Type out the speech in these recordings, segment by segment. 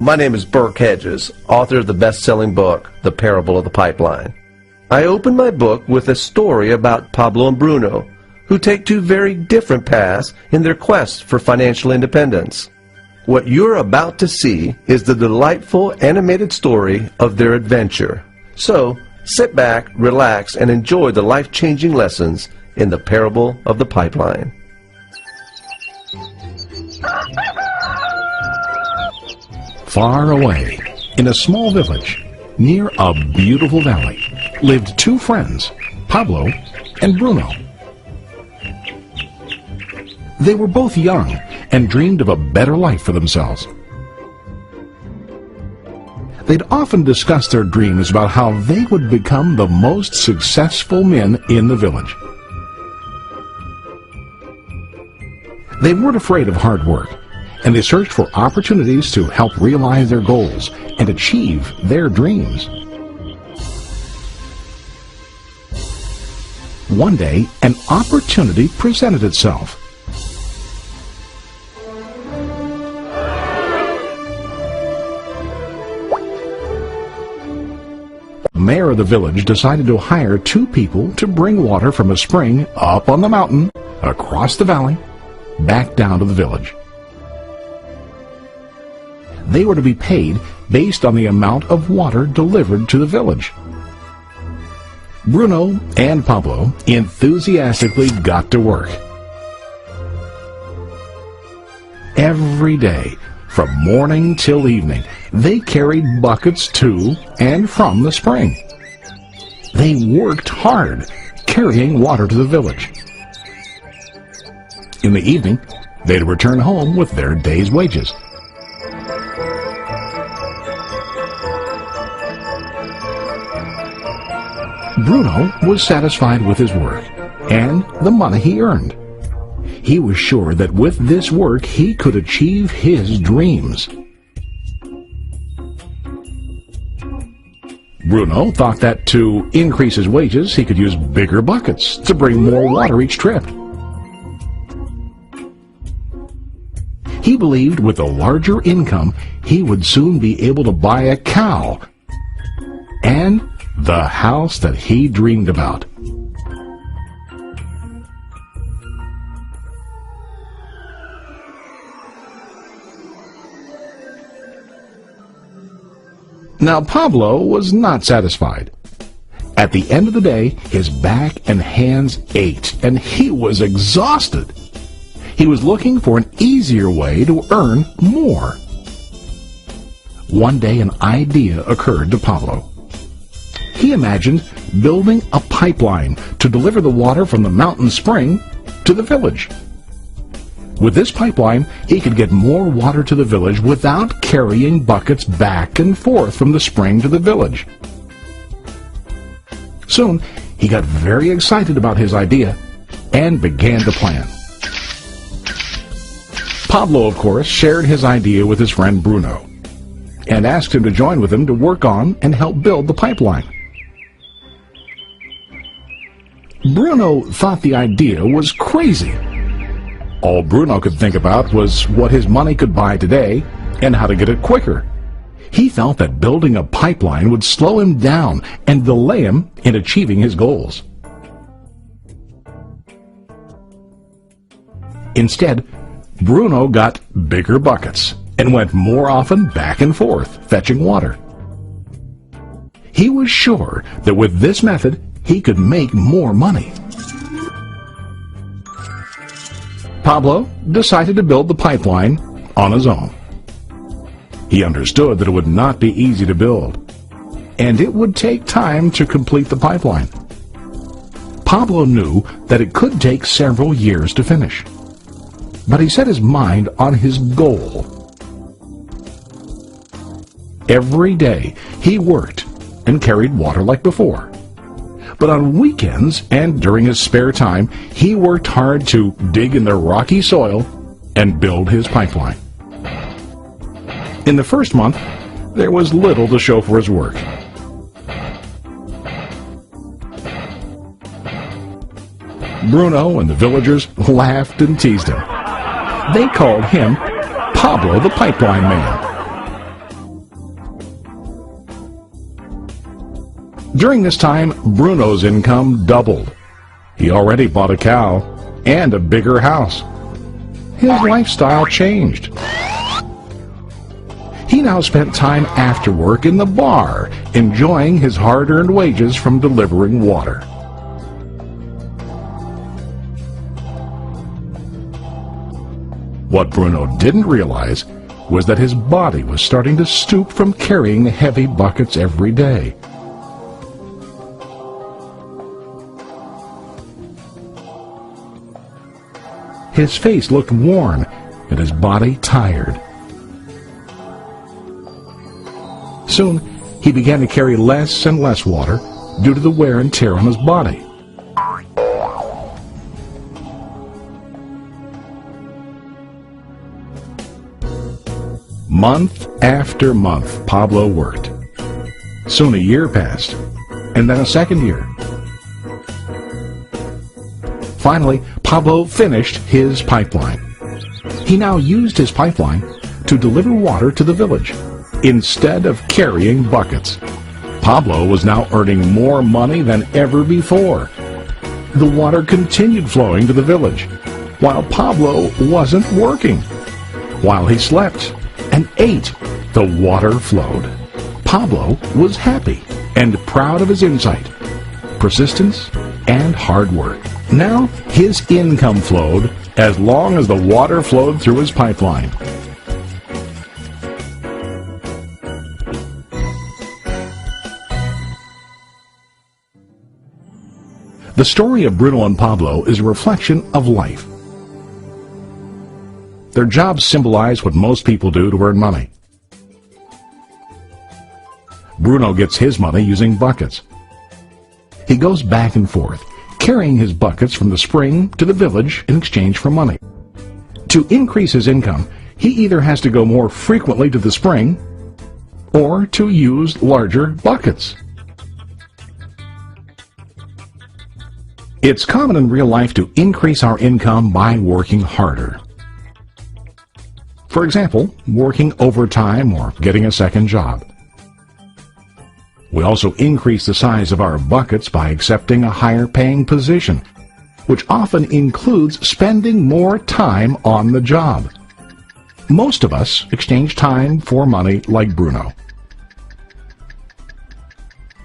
My name is Burke Hedges, author of the best-selling book, The Parable of the Pipeline. I open my book with a story about Pablo and Bruno, who take two very different paths in their quest for financial independence. What you're about to see is the delightful animated story of their adventure. So, sit back, relax, and enjoy the life-changing lessons in The Parable of the Pipeline. Far away, in a small village, near a beautiful valley, lived two friends, Pablo and Bruno. They were both young and dreamed of a better life for themselves. They'd often discussed their dreams about how they would become the most successful men in the village. They weren't afraid of hard work, and they searched for opportunities to help realize their goals and achieve their dreams. One day, an opportunity presented itself. The mayor of the village decided to hire two people to bring water from a spring up on the mountain, across the valley, back down to the village. They were to be paid based on the amount of water delivered to the village. Bruno and Pablo enthusiastically got to work. Every day, from morning till evening, they carried buckets to and from the spring. They worked hard, carrying water to the village. In the evening, they'd return home with their day's wages. Bruno was satisfied with his work and the money he earned. He was sure that with this work he could achieve his dreams. Bruno thought that to increase his wages he could use bigger buckets to bring more water each trip. He believed with a larger income he would soon be able to buy a cow and the house that he dreamed about. Now Pablo was not satisfied. At the end of the day, his back and hands ached, and he was exhausted. He was looking for an easier way to earn more. One day an idea occurred to Pablo. He imagined building a pipeline to deliver the water from the mountain spring to the village. With this pipeline, he could get more water to the village without carrying buckets back and forth from the spring to the village. Soon, he got very excited about his idea and began to plan. Pablo, of course, shared his idea with his friend Bruno and asked him to join with him to work on and help build the pipeline. Bruno thought the idea was crazy. All Bruno could think about was what his money could buy today and how to get it quicker. He felt that building a pipeline would slow him down and delay him in achieving his goals. Instead, Bruno got bigger buckets and went more often back and forth, fetching water. He was sure that with this method, he could make more money. Pablo decided to build the pipeline on his own. He understood that it would not be easy to build, and it would take time to complete the pipeline. Pablo knew that it could take several years to finish, but he set his mind on his goal. Every day he worked and carried water like before. But on weekends and during his spare time, he worked hard to dig in the rocky soil and build his pipeline. In the first month, there was little to show for his work. Bruno and the villagers laughed and teased him. They called him Pablo the Pipeline Man. During this time, Bruno's income doubled. He already bought a cow and a bigger house. His lifestyle changed. He now spent time after work in the bar, enjoying his hard-earned wages from delivering water. What Bruno didn't realize was that his body was starting to stoop from carrying heavy buckets every day. His face looked worn and his body tired. Soon, he began to carry less and less water due to the wear and tear on his body. Month after month, Pablo worked. Soon a year passed, and then a second year. Finally, Pablo finished his pipeline. He now used his pipeline to deliver water to the village instead of carrying buckets. Pablo was now earning more money than ever before. The water continued flowing to the village, while Pablo wasn't working. While he slept and ate, the water flowed. Pablo was happy and proud of his insight, persistence, and hard work. Now his income flowed as long as the water flowed through his pipeline. The story of Bruno and Pablo is a reflection of life. Their jobs symbolize what most people do to earn money. Bruno gets his money using buckets. He goes back and forth, carrying his buckets from the spring to the village in exchange for money. To increase his income, he either has to go more frequently to the spring or to use larger buckets. It's common in real life to increase our income by working harder. For example, working overtime or getting a second job. We also increase the size of our buckets by accepting a higher paying position, which often includes spending more time on the job. Most of us exchange time for money like Bruno.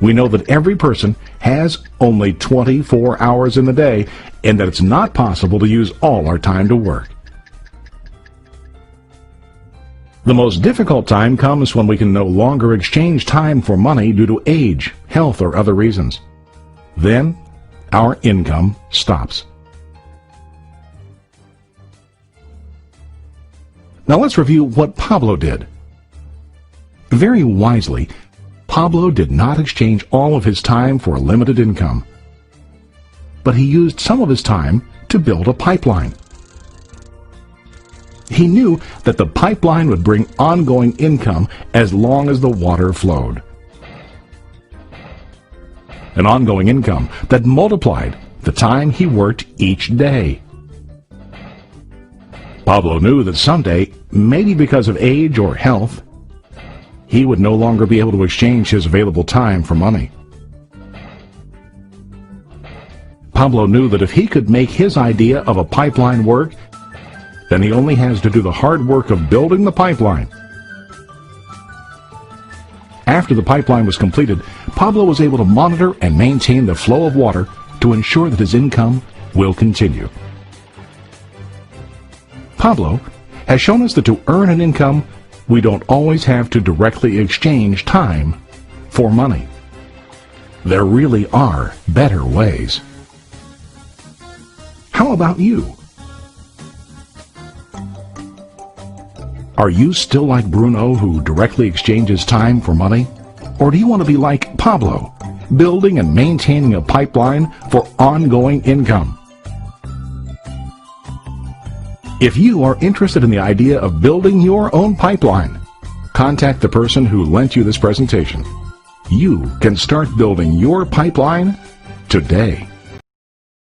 We know that every person has only 24 hours in the day and that it's not possible to use all our time to work. The most difficult time comes when we can no longer exchange time for money due to age, health, or other reasons. Then, our income stops. Now let's review what Pablo did. Very wisely, Pablo did not exchange all of his time for a limited income, but he used some of his time to build a pipeline. He knew that the pipeline would bring ongoing income as long as the water flowed. An ongoing income that multiplied the time he worked each day. Pablo knew that someday, maybe because of age or health, he would no longer be able to exchange his available time for money. Pablo knew that if he could make his idea of a pipeline work, then he only has to do the hard work of building the pipeline. After the pipeline was completed, Pablo was able to monitor and maintain the flow of water to ensure that his income will continue. Pablo has shown us that to earn an income, we don't always have to directly exchange time for money. There really are better ways. How about you? Are you still like Bruno, who directly exchanges time for money? Or do you want to be like Pablo, building and maintaining a pipeline for ongoing income? If you are interested in the idea of building your own pipeline, contact the person who lent you this presentation. You can start building your pipeline today.